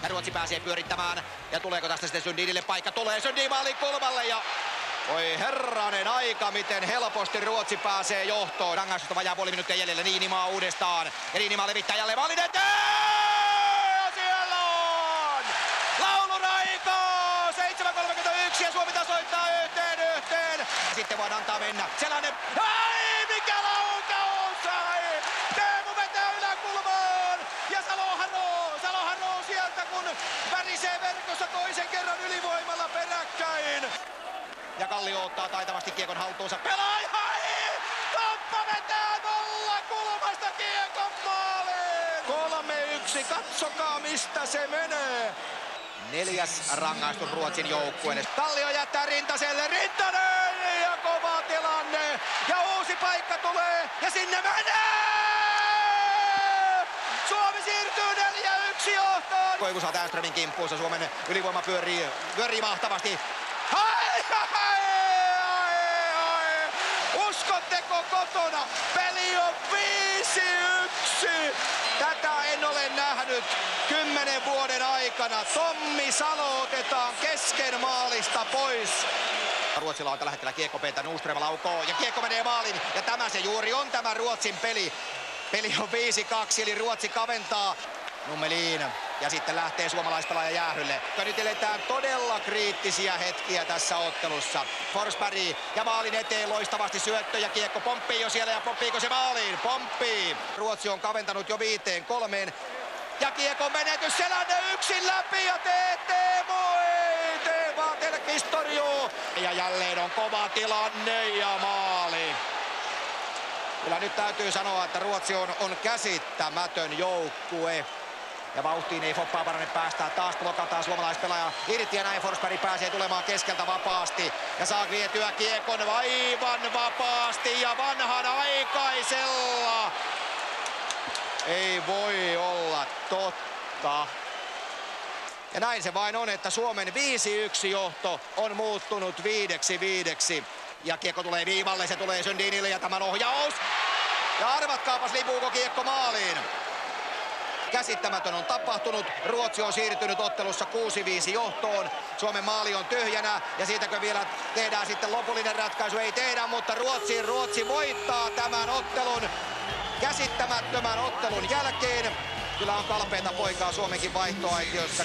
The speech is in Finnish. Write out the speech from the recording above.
Ruotsi pääsee pyörittämään. Ja tuleeko tästä sitten Sundinille paikka? Tulee Sundin maalin kulmalle ja... Oi herranen aika, miten helposti Ruotsi pääsee johtoon. Rangaistusta vajaa puoli minuuttia jäljellä. Niinimaa uudestaan. Ja Niinimaa levittää jälleen maalin eteen! Ja siellä on! Laulun aika! 7.31 ja Suomi tasoittaa yhteen. Sitten vaan antaa mennä. Sellainen... Ai, mikä laukaus! Ai! Teemu vetää yläkulmaan! Ja Salo haroo sieltä, kun värisee verkossa toisen kerran ylivoimalla peräkkäin. Ja Kallio ottaa taitavasti kiekon haltuunsa. Pelaaja! Toppa vetää nolla kulmasta kiekon maaliin! 3-1, katsokaa mistä se menee! 4. rangaistus Ruotsin joukkueelle. Kallio jättää Rintaselle. Rintanen! Ja kova tilanne! Ja uusi paikka tulee! Ja sinne menee! Suomi siirtyy 4-1 johtoon! Koivu saa Tärströmin kimppuunsa. Suomen ylivoima pyörii mahtavasti. Ai! Uskotteko kotona? Peli on 5-1! Tätä en ole nähnyt 10 vuoden aikana. Tommi Salo otetaan kesken maalista pois. Ruotsilla on tällä hetkellä kiekko Peter Nordström laukoo ja kiekko menee maaliin. Ja tämä se juuri on tämä Ruotsin peli. Peli on 5-2 eli Ruotsi kaventaa. Nummeliin ja sitten lähtee suomalaispelaaja jäähylle. Nyt eletään todella kriittisiä hetkiä tässä ottelussa. Forsberg ja maalin eteen loistavasti syöttö ja kiekko pomppii jo siellä ja pomppiiko se maaliin? Pomppii! Ruotsi on kaventanut jo 5-3 ja kiekon menetys Selänne yksin läpi ja Teemu ei! Teemu Telkvist torjuu ja jälleen on kova tilanne ja maali. Kyllä nyt täytyy sanoa, että Ruotsi on käsittämätön joukkue. Ja vauhtiin ei Foppaa parane päästää. Taas blokataan suomalaispelaaja irti ja näin Forsberg pääsee tulemaan keskeltä vapaasti. Ja saa vietyä kiekon aivan vapaasti ja vanhan aikaisella. Ei voi olla totta. Ja näin se vain on, että Suomen 5-1 johto on muuttunut 5-5. Ja kiekko tulee viivalle, se tulee Sundinille ja tämän ohjaus. Ja arvatkaapas lipuuko kiekko maaliin. Käsittämätön on tapahtunut. Ruotsi on siirtynyt ottelussa 6-5 johtoon. Suomen maali on tyhjänä ja siitäkö vielä tehdään sitten lopullinen ratkaisu? Ei tehdä, mutta Ruotsi voittaa tämän ottelun. Käsittämättömän ottelun jälkeen. Kyllä on kalpeita poikaa Suomenkin vaihtoaitiossa.